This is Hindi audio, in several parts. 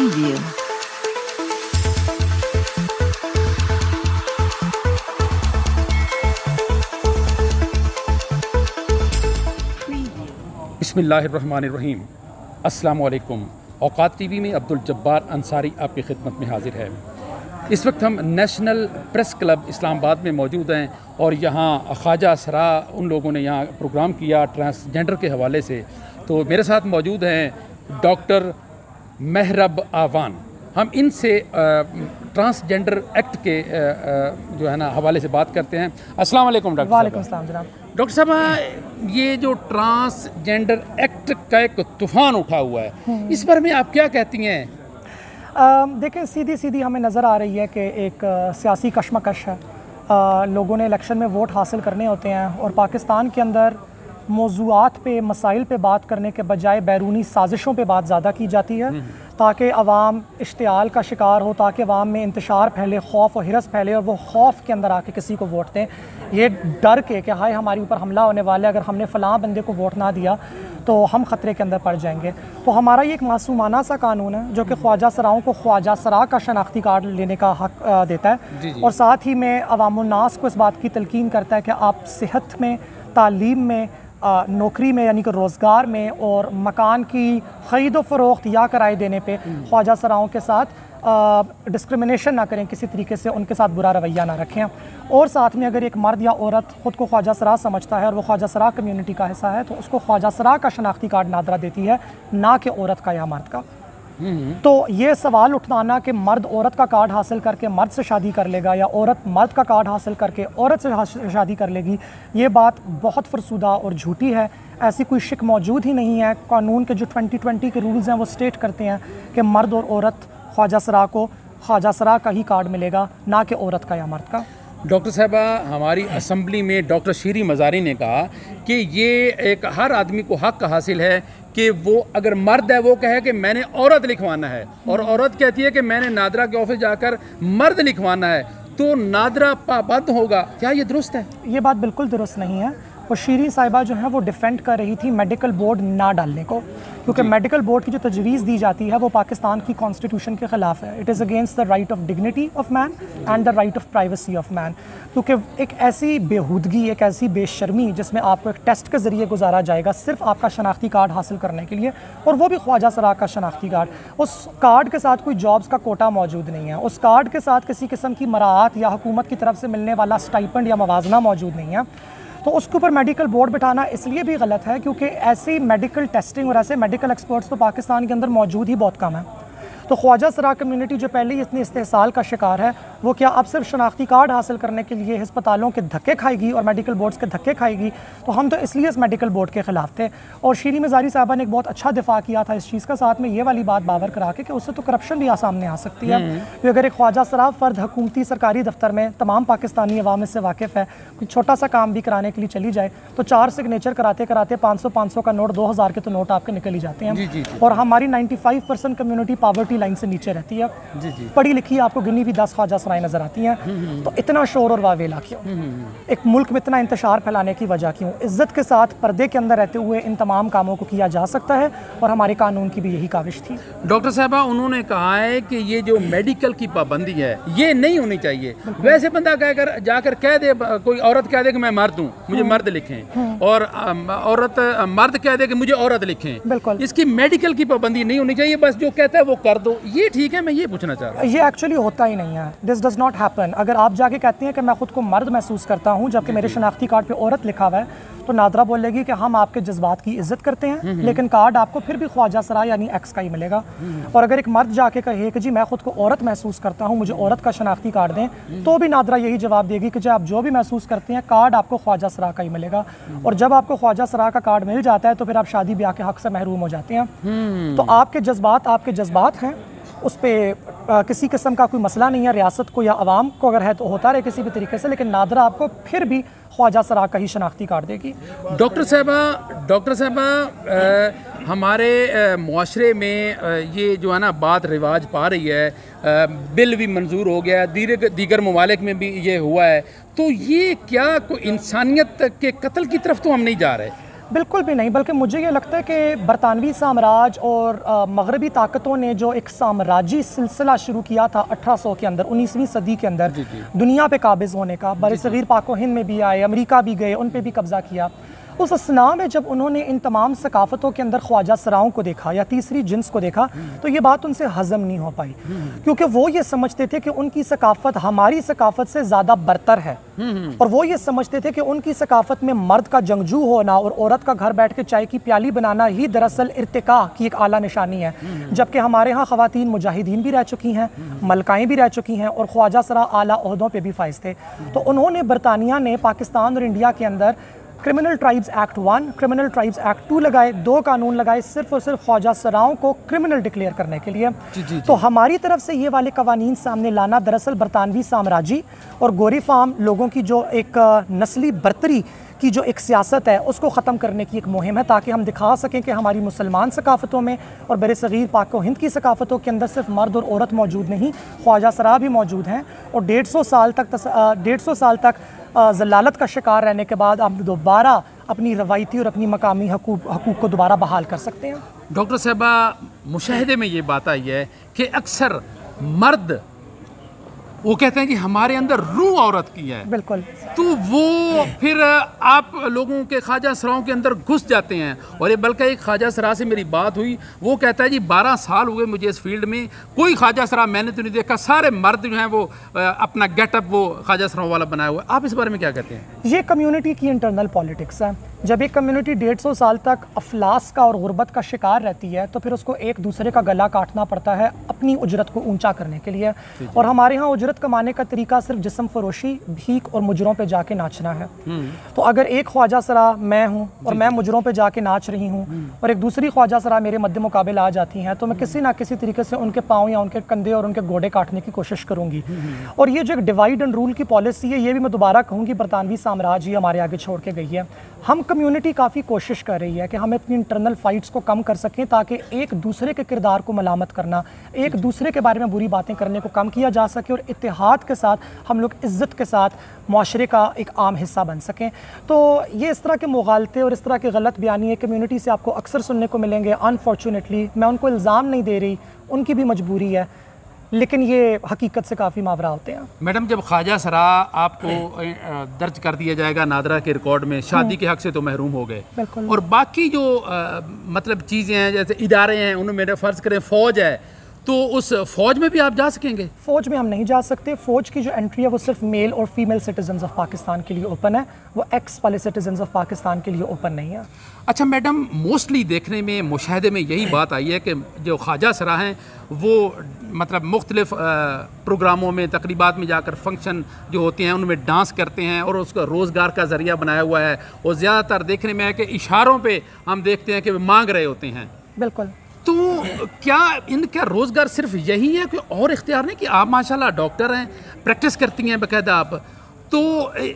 Preview. बिस्मिल्लाहिर्रहमानिर्रहीम। अस्सलामु अलैकुम। औकात टीवी में अब्दुल जब्बार अंसारी आपकी खिदमत में हाजिर है। इस वक्त हम नेशनल प्रेस क्लब इस्लामाबाद में मौजूद हैं और यहाँ ख्वाजा सरा उन लोगों ने यहाँ प्रोग्राम किया ट्रांसजेंडर के हवाले से। तो मेरे साथ मौजूद हैं डॉक्टर महरब आवान। हम इनसे ट्रांसजेंडर एक्ट के जो है ना हवाले से बात करते हैं। अस्सलाम वालेकुम डॉक्टर। वालेकुम अस्सलाम जनाब। डॉक्टर साहब, ये जो ट्रांसजेंडर एक्ट का एक तूफ़ान उठा हुआ है, इस बारे में आप क्या कहती हैं? देखें, सीधी सीधी हमें नज़र आ रही है कि एक सियासी कशमकश है। लोगों ने इलेक्शन में वोट हासिल करने होते हैं और पाकिस्तान के अंदर मौज़ूआत पे मसाइल पे बात करने के बजाय बैरूनी साजिशों पे बात ज़्यादा की जाती है ताकि अवाम इश्तियाल का शिकार हो, ताकि अवाम में इंतशार फैले, खौफ और हिरस फैले और वो खौफ के अंदर आके किसी को वोट दें, ये डर के कि हाय हमारे ऊपर हमला होने वाला है, अगर हमने फ़लाँ बंदे को वोट ना दिया तो हम ख़तरे के अंदर पड़ जाएंगे। तो हमारा ये एक मासूमाना सा कानून है जो कि ख्वाजा सराओं को ख्वाजा सरा का शनाख्ती कार्ड लेने का हक देता है और साथ ही में अवामुन्नास को इस बात की तलकीन करता है कि आप सेहत में, तालीम में, नौकरी में यानी कि रोज़गार में और मकान की ख़रीदो फ़रोख्त या किराए देने पे ख्वाजा सराओं के साथ डिस्क्रिमिनेशन ना करें, किसी तरीके से उनके साथ बुरा रवैया ना रखें। और साथ में अगर एक मर्द या औरत ख़ुद को ख्वाजा सरा समझता है और वो ख्वाजा सरा कम्युनिटी का हिस्सा है तो उसको ख्वाजा सरा का शनाख्ती कार्ड नादरा देती है, ना कि औरत का या मर्द का। तो ये सवाल उठाना कि मर्द औरत का कार्ड हासिल करके मर्द से शादी कर लेगा या औरत मर्द का कार्ड हासिल करके औरत से शादी कर लेगी, ये बात बहुत फरसूदा और झूठी है। ऐसी कोई शिक मौजूद ही नहीं है। कानून के जो 2020 के रूल्स हैं वो स्टेट करते हैं कि मर्द और औरत ख्वाजा सरा को ख्वाजा सरा का ही कार्ड मिलेगा, ना कि औरत का या मर्द का। डॉक्टर साहबा, हमारी असम्बली में डॉक्टर शीरी मज़ारी ने कहा कि ये एक हर आदमी को हक हासिल है कि वो अगर मर्द है वो कहे कि मैंने औरत लिखवाना है और औरत कहती है कि मैंने नादरा के ऑफिस जाकर मर्द लिखवाना है, तो नादरा पाबंद होगा। क्या ये दुरुस्त है? ये बात बिल्कुल दुरुस्त नहीं है। और शीरी साहिबा जो है वो डिफेंड कर रही थी मेडिकल बोर्ड ना डालने को, क्योंकि मेडिकल बोर्ड की जो तजवीज़ दी जाती है वो पाकिस्तान की कॉन्स्टिट्यूशन के ख़िलाफ़ है। It is against the right of dignity of man and the right of privacy of man. क्योंकि एक ऐसी बेहूदगी, एक ऐसी बेशर्मी जिसमें आपको एक टेस्ट के ज़रिए गुजारा जाएगा सिर्फ आपका शनाख्ती कार्ड हासिल करने के लिए, और वो भी ख्वाजा सरा का शनाख्ती कार्ड। उस कार्ड के साथ कोई जॉब्स का कोटा मौजूद नहीं है, उस कार्ड के साथ किसी किस्म की मराहत या हुकूमत की तरफ से मिलने वाला स्टाइपेंड या मवाजना मौजूद नहीं है। तो उसके ऊपर मेडिकल बोर्ड बिठाना इसलिए भी गलत है क्योंकि ऐसी मेडिकल टेस्टिंग और ऐसे मेडिकल एक्सपर्ट्स तो पाकिस्तान के अंदर मौजूद ही बहुत कम है। तो ख्वाजा सरा कम्युनिटी जो पहले ही इतनी इस्तेहसाल का शिकार है, वो क्या अब सिर्फ शनाख्ती कार्ड हासिल करने के लिए अस्पतालों के धक्के खाएगी और मेडिकल बोर्ड्स के धक्के खाएगी? तो हम तो इसलिए इस मेडिकल बोर्ड के ख़िलाफ़ थे। और शीरी मज़ारी साहबा ने एक बहुत अच्छा दिफा किया था इस चीज़ का, साथ में ये वाली बात बावर करा के कि उससे तो करप्शन भी सामने आ सकती है। तो अगर एक ख्वाजा सरा फ़र्द हुकूमती सरकारी दफ्तर में तमाम पाकिस्तानी अवाम इससे वाकिफ़ है, कोई छोटा सा काम भी कराने के लिए चली जाए तो 4 सिग्नेचर कराते कराते 500 का नोट, 2000 के तो नोट आपके निकल ही जाते हैं। और हमारी 95% कम्युनिटी पावर्टी लाइन से नीचे रहती है। पढ़ी लिखी आपको गिनी हुई 10 ख्वाजा सराएं नजर आती हैं। तो इतना शोर और वावेला क्यों? एक मुल्क में इतना इंतशार फैलाने की वजह क्यों? इज्जत के साथ पर्दे के अंदर रहते हुए इन तमाम कामों को किया जा सकता है और हमारे कानून की भी यही काविश थी। डॉक्टर साहबा, उन्होंने कहा है कि ये जो मेडिकल की पाबंदी है ये नहीं होनी चाहिए। वैसे बंदा कहकर जाकर कह दे, कोई औरत कह दे कि मैं मर्द हूँ, मुझे मर्द लिखें, और औरत मर्द कह दे कि मुझे औरत लिखें। बिल्कुल, इसकी मेडिकल की पाबंदी नहीं होनी चाहिए। बस जो कहता है वो कर दो, ये ठीक है। मैं ये पूछना चाह रहा हूँ, ये एक्चुअली होता ही नहीं है। This does not happen. अगर आप जाके कहते हैं कि मैं खुद को मर्द महसूस करता हूँ जबकि मेरे शनाख्ती कार्ड पे औरत लिखा हुआ है, तो नादरा बोलेगी कि हम आपके जज्बात की इज्जत करते हैं, लेकिन कार्ड आपको फिर भी ख्वाजा सरा यानी एक्स का ही मिलेगा। और अगर एक मर्द जाके कहे कि जी मैं खुद को औरत महसूस करता हूँ, मुझे औरत का शनाख्ती कार्ड दें, तो भी नादरा यही जवाब देगी कि जी आप जो भी महसूस करते हैं कार्ड आपको ख्वाजा सरा का ही मिलेगा। और जब आपको ख्वाजा सरा का कार्ड मिल जाता है तो फिर आप शादी ब्याह के हक से महरूम हो जाते हैं। तो आपके जज्बात हैं, उस पर किसी किस्म का कोई मसला नहीं है। रियासत को या अवाम को अगर है तो होता रहे किसी भी तरीके से, लेकिन नादरा आपको फिर भी ख्वाजा सरा का ही शनाख्ती कार्ड देगी। डॉक्टर साहबा, हमारे मुआशरे में ये जो है ना बात रिवाज पा रही है, बिल भी मंजूर हो गया, दीगर ममालिक में भी ये हुआ है, तो ये क्या कोई इंसानियत के कत्ल की तरफ तो हम नहीं जा रहे? बिल्कुल भी नहीं, बल्कि मुझे ये लगता है कि बरतानवी साम्राज्य और मगरबी ताकतों ने जो एक साम्राज्य सिलसिला शुरू किया था 1800 के अंदर, 19वीं सदी के अंदर दुनिया पे काबिज होने का, बरसगीर पाको हिंद में भी आए, अमेरिका भी गए, उन पे भी कब्जा किया। उस असना में जब उन्होंने इन तमाम सकाफ़तों के अंदर ख्वाजा सराओं को देखा या तीसरी जिन्स को देखा, तो ये बात उनसे हज़म नहीं हो पाई, क्योंकि वो ये समझते थे कि उनकी सकाफ़त हमारी सकाफ़त से ज़्यादा बरतर है, और वो ये समझते थे कि उनकी सकाफ़त में मर्द का जंगजू होना और औरत का घर बैठ के चाय की प्याली बनाना ही दरअसल इर्तिका की एक आला निशानी है। जबकि हमारे यहाँ ख़वातीन मुजाहिदीन भी रह चुकी हैं, मलकाएँ भी रह चुकी हैं, और ख्वाजा सरा आला ओहदों पर भी फाइज थे। तो उन्होंने बरतानिया ने पाकिस्तान और इंडिया के अंदर criminal tribes act 1, criminal tribes act 2 लगाए, 2 कानून लगाए सिर्फ और सिर्फ ख्वाजा सराओं को क्रिमिनल डिक्लेयर करने के लिए। तो हमारी तरफ से ये वाले कवानीन सामने लाना दरअसल बरतानवी साम्राज्य और गोरी फार्म लोगों की जो एक नस्ली बर्तरी की जो एक सियासत है उसको ख़त्म करने की एक मुहिम है, ताकि हम दिखा सकें कि हमारी मुसलमान सकाफ़तों में और बरसगीर पाक हिंद की सकाफ़तों के अंदर सिर्फ मर्द और औरत मौजूद नहीं, ख्वाजा सरा भी मौजूद हैं। और 150 साल तक जलालत का शिकार रहने के बाद हम दोबारा अपनी रवायती और अपनी मकामी हकूक़ को दोबारा बहाल कर सकते हैं। डॉक्टर साहबा, मुशाहिदे में ये बात आई है कि अक्सर मर्द वो कहते हैं कि हमारे अंदर रूह औरत की है, बिल्कुल, तो वो फिर आप लोगों के ख्वाजा सराओं के अंदर घुस जाते हैं। और ये बल्कि एक ख्वाजा सरा से मेरी बात हुई, वो कहता है जी 12 साल हुए मुझे इस फील्ड में, कोई ख्वाजा सरा मैंने तो नहीं देखा, सारे मर्द जो हैं वो अपना गेटअप वो ख्वाजा सराओं वाला बनाया हुआ है। आप इस बारे में क्या कहते हैं? ये कम्युनिटी की इंटरनल पॉलिटिक्स है। जब एक कम्युनिटी 150 साल तक अफलास का और गुर्बत का शिकार रहती है, तो फिर उसको एक दूसरे का गला काटना पड़ता है अपनी उजरत को ऊंचा करने के लिए। और हमारे यहाँ उजरत कमाने का तरीका सिर्फ जिस्म फरोशी, भीख और मुजरों पे जाके नाचना है। तो अगर एक ख्वाजा सरा मैं हूँ और मैं मुजरों पे जाके नाच रही हूँ, और एक दूसरी ख्वाजा सरा मेरे मद्दे मुकाबले आ जाती हैं, तो मैं किसी ना किसी तरीके से उनके पाँव या उनके कंधे और उनके गोडे काटने की कोशिश करूँगी। और ये जो एक डिवाइड एंड रूल की पॉलिसी है, ये भी मैं दोबारा कहूँगी बरतानवी साम्राज्य ही हमारे आगे छोड़ के गई है। हम कम्युनिटी काफ़ी कोशिश कर रही है कि हम अपनी इंटरनल फाइट्स को कम कर सकें, ताकि एक दूसरे के किरदार को मलामत करना, एक दूसरे के बारे में बुरी बातें करने को कम किया जा सके, और इत्तेहाद के साथ हम लोग इज़्ज़त के साथ माशरे का एक आम हिस्सा बन सकें। तो ये इस तरह के मुगालते और इस तरह के गलत बयानी कम्युनिटी से आपको अक्सर सुनने को मिलेंगे। अनफॉर्चुनेटली मैं उनको इल्ज़ाम नहीं दे रही, उनकी भी मजबूरी है, लेकिन ये हकीकत से काफ़ी मावरा होते हैं। मैडम, जब ख्वाजा सरा आपको दर्ज कर दिया जाएगा नादरा के रिकॉर्ड में, शादी के हक से तो महरूम हो गए, और बाकी जो मतलब चीज़ें हैं जैसे इदारे हैं, उनमें मेरा फ़र्ज़ करें फ़ौज है, तो उस फौज में भी आप जा सकेंगे? फौज में हम नहीं जा सकते। फौज की जो एंट्री है वो सिर्फ मेल और फीमेल सिटीजन्स ऑफ पाकिस्तान के लिए ओपन है, वो एक्स वाले सिटीजन्स ऑफ पाकिस्तान के लिए ओपन नहीं है। अच्छा मैडम, मोस्टली देखने में, मुशाहिदे में यही बात आई है कि जो ख्वाजा सरा हैं वो मतलब मुख्तलिफ प्रोग्रामों में, तकरीबात में जाकर फंक्शन जो होते हैं उनमें डांस करते हैं, और उसका रोज़गार का ज़रिया बनाया हुआ है। और ज़्यादातर देखने में है कि इशारों पे हम देखते हैं कि वे मांग रहे होते हैं। बिल्कुल। तो क्या इनका रोज़गार सिर्फ यही है कि और इख्तियार नहीं? कि आप माशाल्लाह डॉक्टर हैं, प्रैक्टिस करती हैं बाकायदा आप, तो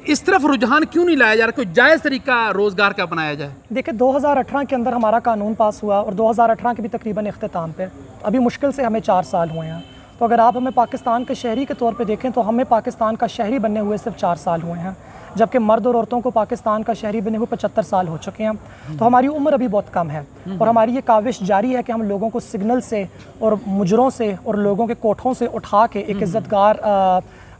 इस तरफ रुझान क्यों नहीं लाया जा रहा? कोई जायज़ तरीका रोज़गार का अपनाया जाए। देखिए 2018 के अंदर हमारा कानून पास हुआ, और 2018 के भी तकरीबन इख्तिताम पे अभी मुश्किल से हमें 4 साल हुए हैं। तो अगर आप हमें पाकिस्तान के शहरी के तौर पे देखें, तो हमें पाकिस्तान का शहरी बनने हुए सिर्फ 4 साल हुए हैं, जबकि मर्द और औरतों को पाकिस्तान का शहरी बने हुए 75 साल हो चुके हैं। तो हमारी उम्र अभी बहुत कम है, और हमारी ये काविश जारी है कि हम लोगों को सिग्नल से और मुजरों से और लोगों के कोठों से उठा के एक इज़्ज़तगार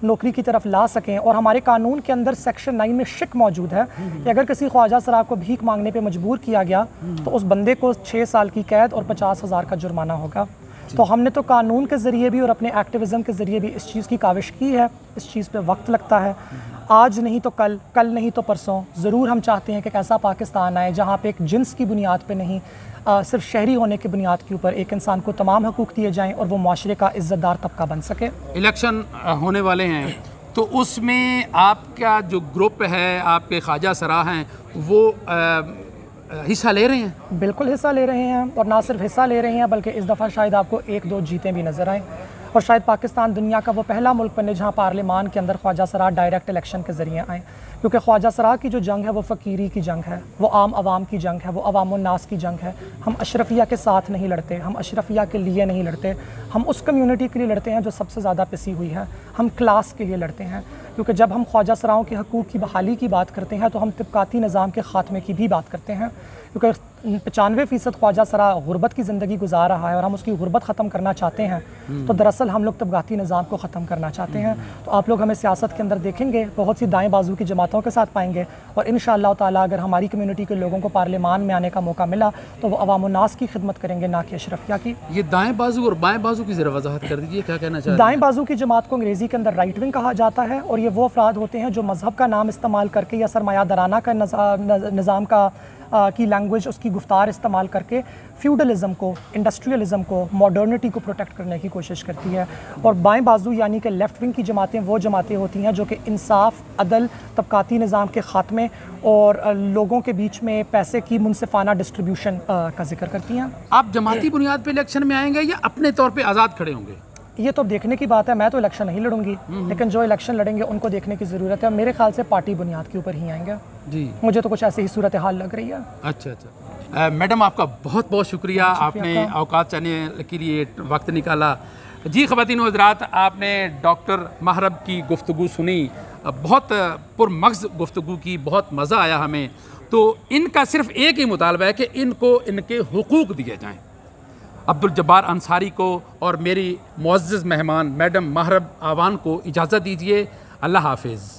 नौकरी की तरफ ला सकें। और हमारे कानून के अंदर सेक्शन 9 में शिक मौजूद है कि अगर किसी ख्वाजा सरा को भीख मांगने पे मजबूर किया गया, तो उस बंदे को 6 साल की कैद और 50,000 का जुर्माना होगा। तो हमने तो कानून के ज़रिए भी और अपने एक्टिविज़म के ज़रिए भी इस चीज़ की काविश की है। इस चीज़ पे वक्त लगता है, आज नहीं तो कल, कल नहीं तो परसों ज़रूर हम चाहते हैं कि एक ऐसा पाकिस्तान आए जहाँ पे एक जिन्स की बुनियाद पे नहीं, सिर्फ शहरी होने की बुनियाद के ऊपर एक इंसान को तमाम हकूक़ दिए जाएँ और वो माशरे का इज़्ज़तदार तबका बन सके। इलेक्शन होने वाले हैं, तो उसमें आपका जो ग्रुप है, आपके ख्वाजा सरा हैं, वो हिस्सा ले रहे हैं? बिल्कुल हिस्सा ले रहे हैं, और ना सिर्फ हिस्सा ले रहे हैं बल्कि इस दफ़ा शायद आपको 1-2 जीतें भी नज़र आएँ। और शायद पाकिस्तान दुनिया का वो पहला मुल्क बने जहाँ पार्लिमान के अंदर ख्वाजा सरा डायरेक्ट इलेक्शन के ज़रिए आएँ, क्योंकि ख्वाजा सरा की जो जंग है वो फ़कीरी की जंग है, वो आम आवाम की जंग है, वो अवामुन्नास की जंग है। हम अशरफिया के साथ नहीं लड़ते, हम अशरफिया के लिए नहीं लड़ते, हम उस कम्युनिटी के लिए लड़ते हैं जो सबसे ज़्यादा पिसी हुई है, हम क्लास के लिए लड़ते हैं। क्योंकि जब हम ख्वाजा सराओं के हकूक़ की बहाली की बात करते हैं तो हम तबकाती निज़ाम के ख़ात्मे की भी बात करते हैं, क्योंकि 95% ख्वाजा सरा गुरबत की ज़िंदगी गुजार रहा है और हम उसकी गुरबत ख़त्म करना चाहते हैं। तो दरअसल हम लोग तबकाती निज़ाम को ख़त्म करना चाहते हैं। तो आप लोग हमें सियासत के अंदर देखेंगे बहुत सी दाएँ बाजू की जमातों के साथ पाएंगे, और इंशाअल्लाह ताला अगर हमारी कम्यूनिटी के लोगों को पार्लियामान में आने का मौका मिला तो वो अवाम-उन्नास की खिदमत करेंगे, ना कि अशरफिया की। ये दाएँ बाजू और बाएँ बाजू की ज़रा वजाहत कर दीजिए, क्या कहना चाहते हैं? दाएँ बाजू की जमात को अंग्रेज़ी के अंदर राइट विंग कहा जाता है, और ये वो अफराद होते हैं जो मज़हब का नाम इस्तेमाल करके या सरमायादाराना का निज़ाम का की लैंग्वेज, उसकी गुफ्तार इस्तेमाल करके फ्यूडलिज़म को, इंडस्ट्रियलिज़म को, मॉडर्निटी को प्रोटेक्ट करने की कोशिश करती है। और बाएं बाजू यानी कि लेफ़्ट विंग की जमातें वो जमातें होती हैं जो कि इंसाफ, अदल, तबकाती निज़ाम के ख़ात्मे और लोगों के बीच में पैसे की मुनसिफाना डिस्ट्रीब्यूशन का जिक्र करती हैं। आप जमाती बुनियाद पर इलेक्शन में आएंगे या अपने तौर पर आज़ाद खड़े होंगे? ये तो देखने की बात है। मैं तो इलेक्शन नहीं लड़ूंगी, लेकिन जो इलेक्शन लड़ेंगे उनको देखने की ज़रूरत है। मेरे ख्याल से पार्टी बुनियाद के ऊपर ही आएंगे जी। मुझे तो कुछ ऐसी ही सूरत हाल लग रही है। अच्छा अच्छा। मैडम आपका बहुत बहुत शुक्रिया, आपने औकात चैनल के लिए वक्त निकाला। जी ख़वातीन व हज़रात, आपने डॉक्टर महरब की गुफ्तगू सुनी, बहुत पुरमग़ज़ गुफ्तगू की, बहुत मज़ा आया हमें। तो इनका सिर्फ़ एक ही मुतालबा है कि इनको इनके हुकूक़ दिए जाएँ। अब्दुल जब्बार अंसारी को और मेरी मुअज़्ज़ज़ मेहमान मैडम महरब आवान को इजाज़त दीजिए। अल्लाह हाफ़िज़।